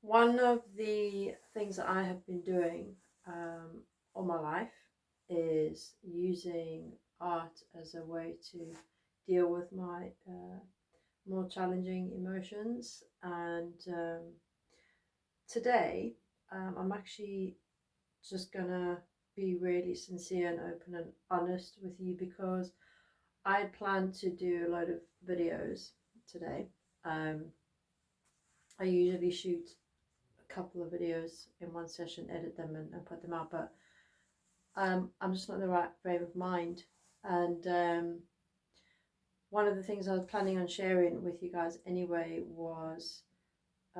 One of the things that I have been doing all my life is using art as a way to deal with my more challenging emotions. And today, I'm actually just gonna be really sincere and open and honest with you because I planned to do a load of videos today. Um, I usually shoot a couple of videos in one session, edit them, and put them out, but I'm just not in the right frame of mind. And one of the things I was planning on sharing with you guys anyway was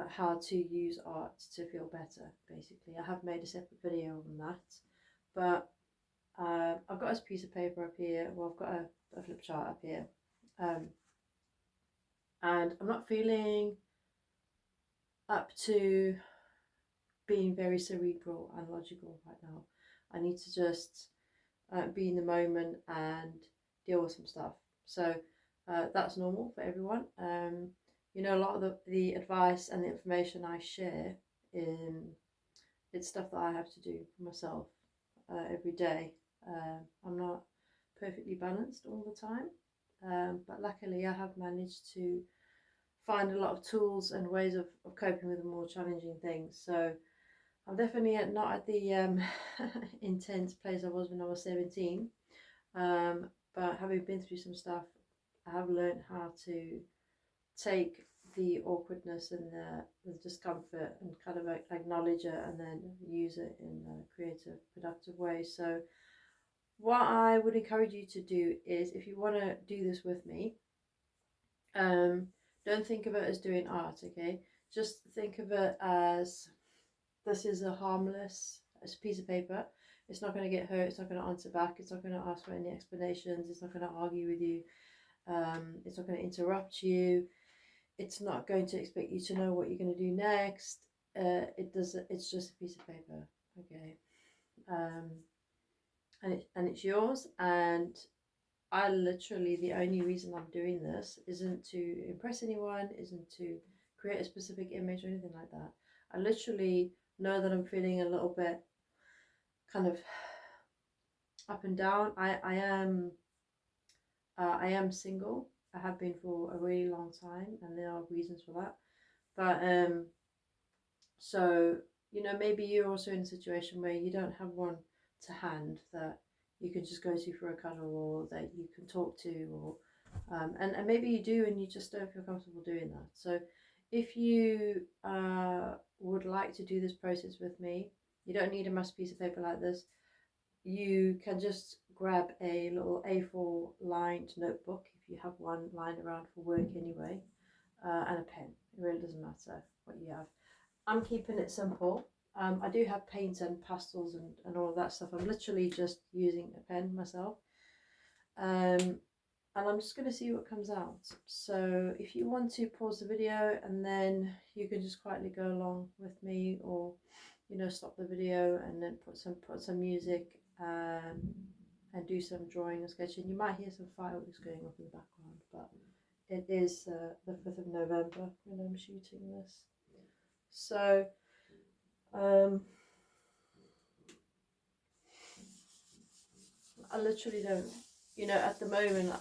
how to use art to feel better. Basically, I have made a separate video on that, but I've got this piece of paper up here. Well, I've got a flip chart up here, um, and I'm not feeling up to being very cerebral and logical right now. I need to just be in the moment and deal with some stuff. So that's normal for everyone. A lot of the advice and the information I share in it's stuff that I have to do for myself every day. I'm not perfectly balanced all the time, but luckily I have managed to find a lot of tools and ways of coping with the more challenging things. So I'm definitely not at the intense place I was when I was 17. But having been through some stuff, I have learned how to take the awkwardness and the discomfort and kind of acknowledge it and then use it in a creative, productive way. So, what I would encourage you to do is if you want to do this with me, um, don't think of it as doing art, okay? Just think of it as this is a harmless it's a piece of paper. It's not going to get hurt. It's not going to answer back. It's not going to ask for any explanations. It's not going to argue with you. It's not going to interrupt you. It's not going to expect you to know what you're going to do next. It does. It's just a piece of paper, okay? Um, and it's yours. And I literally the only reason I'm doing this isn't to impress anyone. Isn't to create a specific image or anything like that. I literally know that I'm feeling a little bit kind of up and down. I am single. I have been for a really long time, and there are reasons for that. But so maybe you're also in a situation where you don't have one to hand that you can just go to for a cuddle or that you can talk to, or and maybe you do and you just don't feel comfortable doing that. So if you would like to do this process with me, you don't need a massive piece of paper like this. You can just grab a little A4 lined notebook if you have one lying around for work anyway, and a pen. It really doesn't matter what you have. I'm keeping it simple. I do have paints and pastels and all of that stuff. I'm literally just using a pen myself. And I'm just going to see what comes out. So if you want to pause the video and then you can just quietly go along with me, or stop the video and then put some music and do some drawing or sketching. You might hear some fireworks going off in the background, but it is the 5th of November when I'm shooting this. So I literally don't, at the moment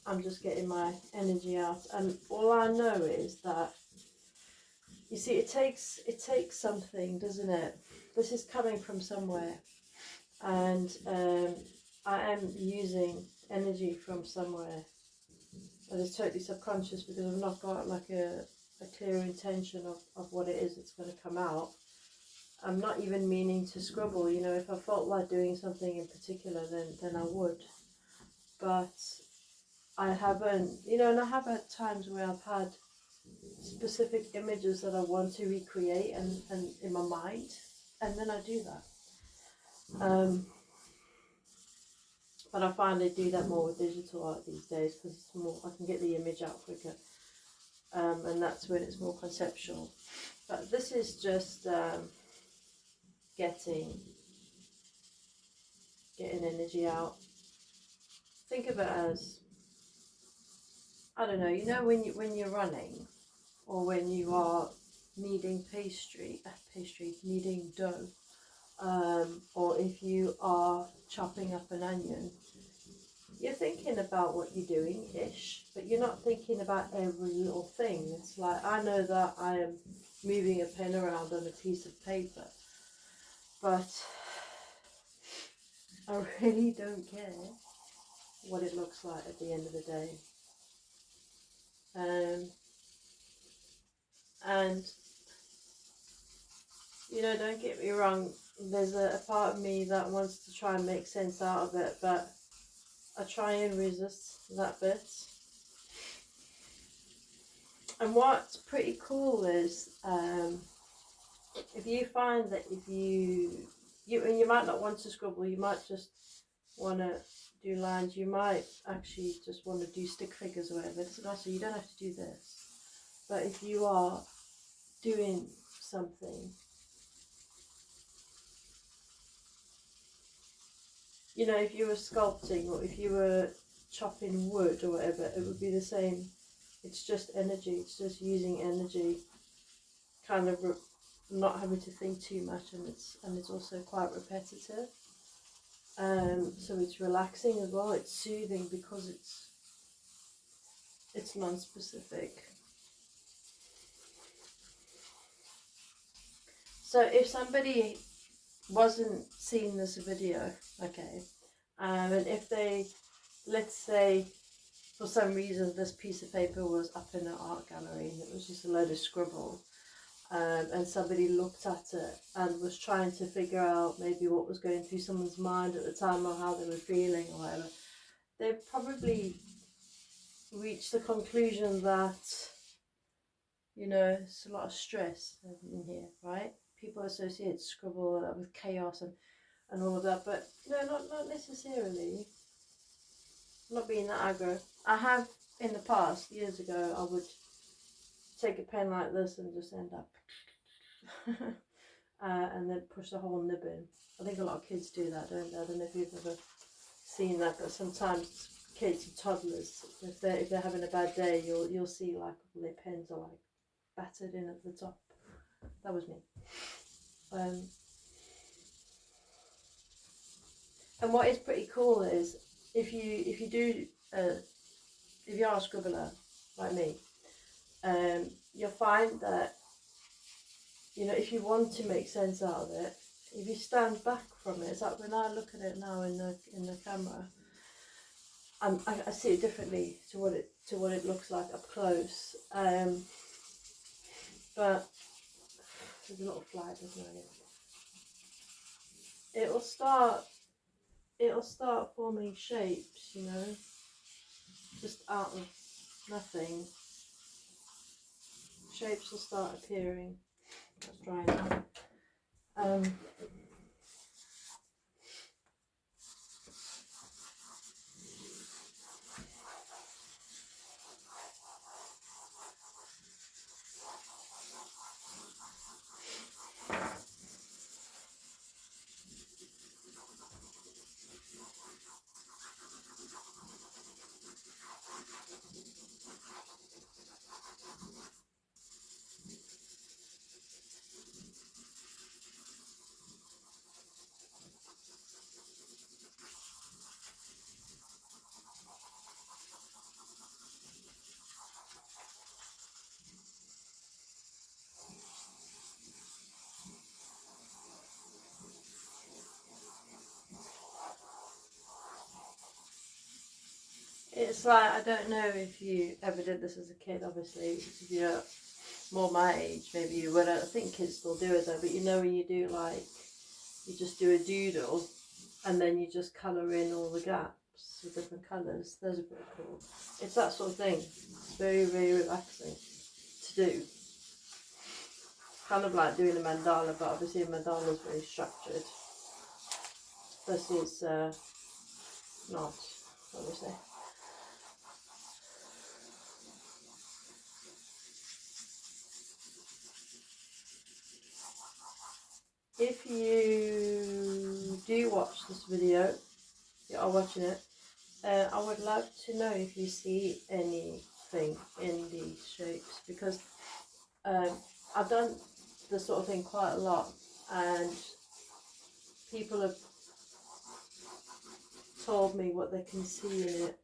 I'm just getting my energy out, and all I know is that you see it takes something, doesn't it? This is coming from somewhere, and I am using energy from somewhere that is totally subconscious because I've not got like a clear intention of what it is that's going to come out. I'm not even meaning to scribble, if I felt like doing something in particular, then I would. But I haven't, and I have had times where I've had specific images that I want to recreate and in my mind, and then I do that. But I find I do that more with digital art these days because it's more, I can get the image out quicker, and that's when it's more conceptual. But this is just getting energy out. Think of it as I don't know, you know, when you're running, or when you are kneading kneading dough, or if you are chopping up an onion, you're thinking about what you're doing ish, but you're not thinking about every little thing. It's like, I know that I am moving a pen around on a piece of paper, but I really don't care what it looks like at the end of the day. And you know, don't get me wrong, there's a part of me that wants to try and make sense out of it, but I try and resist that bit. And what's pretty cool is, if you find that if you might not want to scribble, you might just want to do lines, you might actually just want to do stick figures or whatever. So you don't have to do this. But if you are doing something, you know, if you were sculpting or if you were chopping wood or whatever, it would be the same. It's just energy. It's just using energy, kind of not having to think too much, and it's also quite repetitive. So it's relaxing as well. It's soothing because it's non-specific. So if somebody wasn't seeing this video, okay, and if they, let's say, for some reason this piece of paper was up in an art gallery and it was just a load of scribble, and somebody looked at it and was trying to figure out maybe what was going through someone's mind at the time or how they were feeling or whatever, they'd probably reach the conclusion that, you know, it's a lot of stress in here, right? People associate scribble with chaos and all of that, but no, not necessarily. I'm not being that aggro. I have in the past, years ago, I would take a pen like this and just end up and then push the whole nib in. I think a lot of kids do that, don't they? I don't know if you've ever seen that, but sometimes kids and toddlers, if they're having a bad day, you'll see like their pens are like battered in at the top. That was me. And what is pretty cool is if you are a scribbler like me, you'll find that, you know, if you want to make sense out of it, if you stand back from it, it's like when I look at it now in the camera, I see it differently to what it looks like up close. But there's a little fly, doesn't it? It'll start forming shapes, you know, just out of nothing. Shapes will start appearing. That's dry now. It's like, I don't know if you ever did this as a kid, obviously, if you're more my age, maybe you would. I think kids still do it though, but you know when you do, like, you just do a doodle and then you just colour in all the gaps with different colours. Those are pretty cool. It's that sort of thing. It's very, very relaxing to do. Kind of like doing a mandala, but obviously a mandala is very structured. This is not, what do we say? If you do watch this video, you are watching it, I would love to know if you see any thing in these shapes, because I've done this sort of thing quite a lot, and people have told me what they can see in it.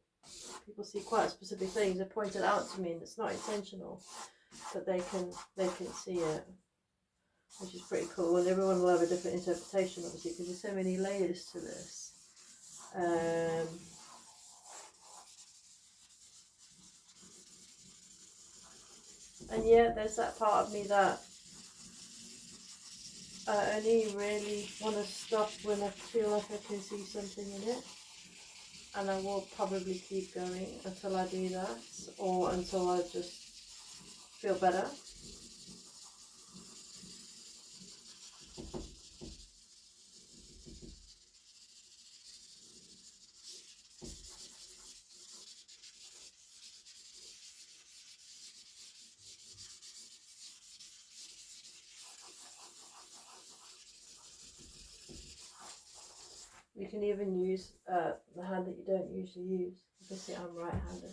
People see quite specific things. They point it out to me, and it's not intentional, but they can see it, which is pretty cool. And everyone will have a different interpretation, obviously, because there's so many layers to this. And yeah, there's that part of me that I only really want to stop when I feel like I can see something in it. And I will probably keep going until I do that, or until I just feel better. You can even use the hand that you don't usually use. Obviously, I'm right-handed.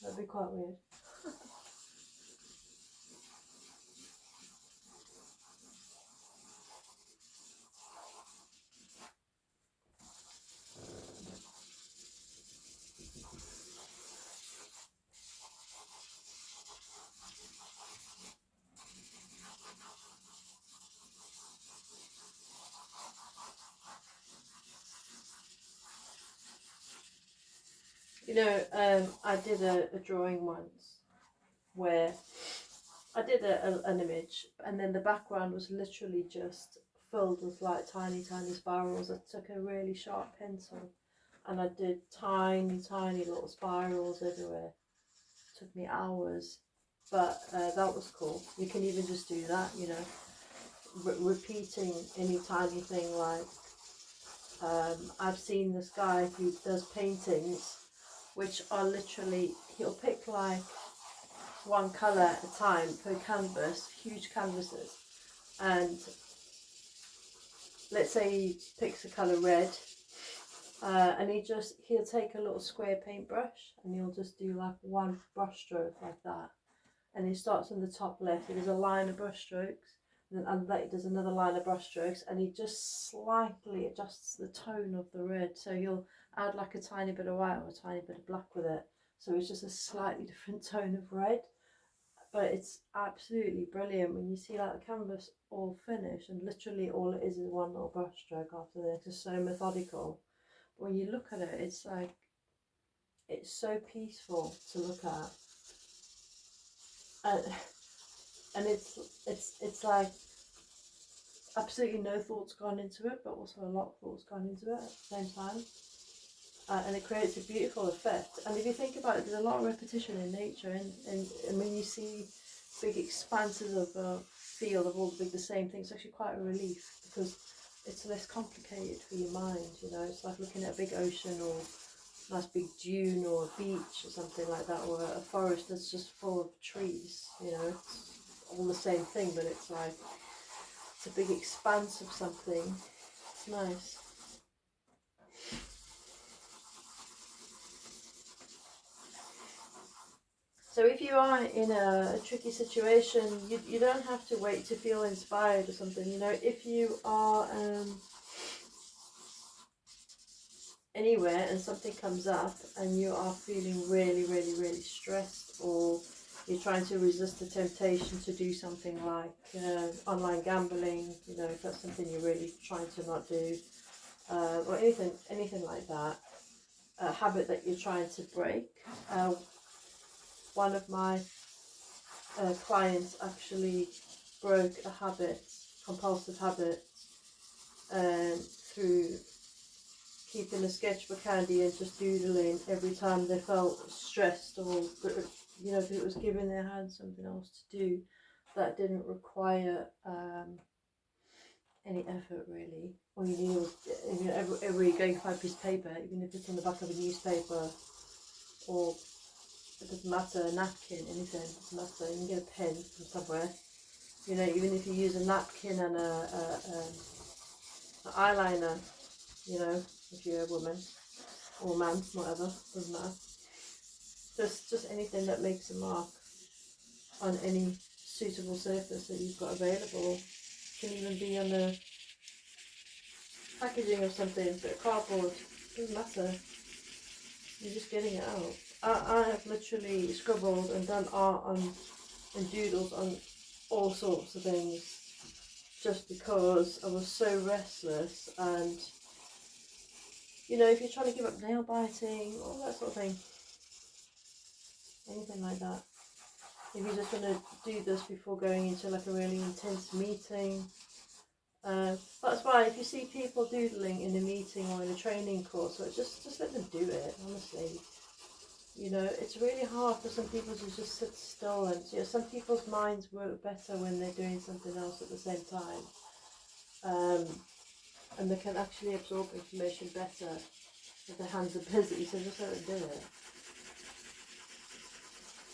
That'd be quite weird. You know, I did a drawing once where I did an image, and then the background was literally just filled with like tiny spirals. I took a really sharp pencil and I did tiny little spirals everywhere. It took me hours, but that was cool. You can even just do that, you know, repeating any tiny thing. Like I've seen this guy who does paintings which are literally, he'll pick like one colour at a time per canvas, huge canvases, and let's say he picks a colour red, and he'll take a little square paintbrush and he'll just do like one brush stroke like that, and he starts on the top left, he does a line of brush strokes, and then under that he does another line of brush strokes, and he just slightly adjusts the tone of the red, so he'll add like a tiny bit of white or a tiny bit of black with it, so it's just a slightly different tone of red. But it's absolutely brilliant when you see like the canvas all finished, and literally all it is one little brush stroke after the next. It's so methodical. But when you look at it, it's like, it's so peaceful to look at, and it's like absolutely no thoughts gone into it, but also a lot of thoughts gone into it at the same time. And it creates a beautiful effect. And if you think about it, there's a lot of repetition in nature, and when you see big expanses of field of all the same things, it's actually quite a relief, because it's less complicated for your mind. You know, it's like looking at a big ocean or a nice big dune or a beach or something like that, or a forest that's just full of trees. You know, it's all the same thing, but it's like it's a big expanse of something. It's nice. So if you are in a tricky situation, you don't have to wait to feel inspired or something. You know, if you are anywhere and something comes up and you are feeling really stressed, or you're trying to resist the temptation to do something like online gambling, you know, if that's something you're really trying to not do, or anything like that, a habit that you're trying to break. One of my clients actually broke a habit, compulsive habit, through keeping a sketchbook handy and just doodling every time they felt stressed, or, you know, if it was giving their hand something else to do that didn't require any effort really. All you need was, you know, every going to find a piece of paper, even if it's on the back of a newspaper, or it doesn't matter, a napkin, anything, it doesn't matter. You can get a pen from somewhere. You know, even if you use a napkin and an eyeliner, you know, if you're a woman, or man, whatever, doesn't matter. Just anything that makes a mark on any suitable surface that you've got available. It can even be on the packaging of something, a bit of cardboard, doesn't matter. You're just getting it out. I have literally scribbled and done art on and doodles on all sorts of things just because I was so restless. And you know, if you're trying to give up nail biting, all that sort of thing, anything like that, if you're just going to do this before going into like a really intense meeting, that's why if you see people doodling in a meeting or in a training course, just let them do it, honestly. You know, it's really hard for some people to just sit still, and you know, some people's minds work better when they're doing something else at the same time, and they can actually absorb information better if their hands are busy. So just let them do it.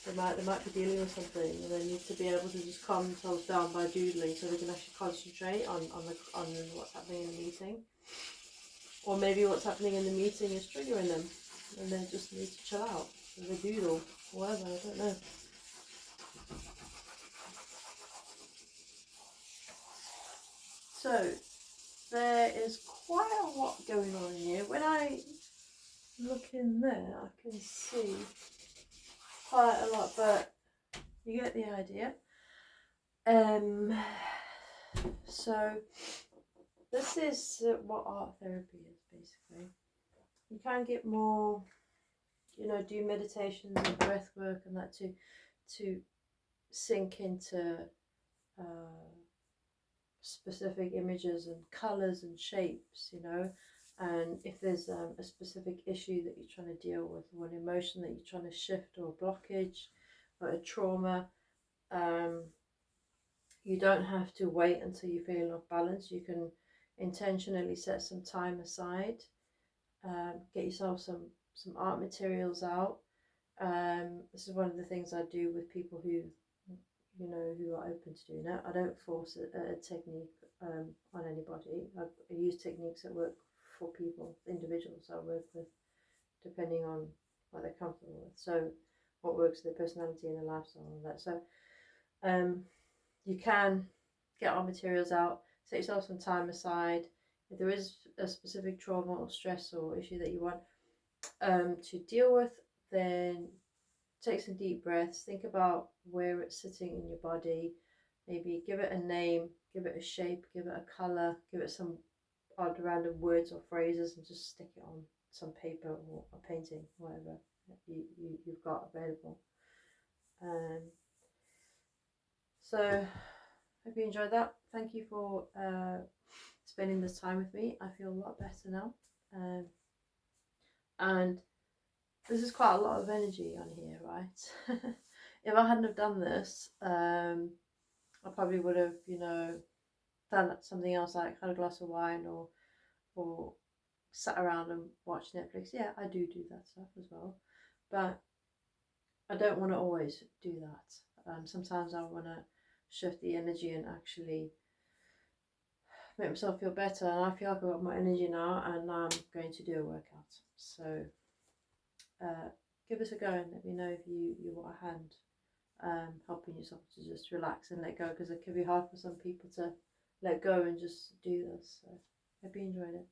They might be dealing with something, and they need to be able to just calm themselves down by doodling, so they can actually concentrate on what's happening in the meeting. Or maybe what's happening in the meeting is triggering them, and they just need to chill out. So they doodle, or whatever, I don't know. So there is quite a lot going on here. When I look in there, I can see quite a lot, but you get the idea. So this is what art therapy is, basically. You can get more, you know, do meditations and breath work and that to sink into specific images and colors and shapes, you know. And if there's a specific issue that you're trying to deal with, or an emotion that you're trying to shift, or a blockage, or a trauma, you don't have to wait until you feel off balance. You can intentionally set some time aside, get yourself some art materials out. This is one of the things I do with people who, you know, who are open to doing it. I don't force a technique on anybody. I use techniques that work for people, individuals I work with, depending on what they're comfortable with. So what works for their personality and their lifestyle and that. So you can get our materials out, set yourself some time aside. If there is a specific trauma or stress or issue that you want to deal with, then take some deep breaths, think about where it's sitting in your body, maybe give it a name, give it a shape, give it a colour, give it some odd random words or phrases, and just stick it on some paper or a painting, whatever you've got available. So hope you enjoyed that. Thank you for spending this time with me. I feel a lot better now. And this is quite a lot of energy on here, right? If I hadn't have done this, I probably would have, you know, done something else, like had a glass of wine or sat around and watched Netflix. Yeah, I do that stuff as well, but I don't want to always do that. Sometimes I want to shift the energy and actually make myself feel better, and I feel like I've got more energy now, and I'm going to do a workout. So give us a go and let me know if you want a hand helping yourself to just relax and let go, because it can be hard for some people to let go and just do this. So hope you enjoyed it.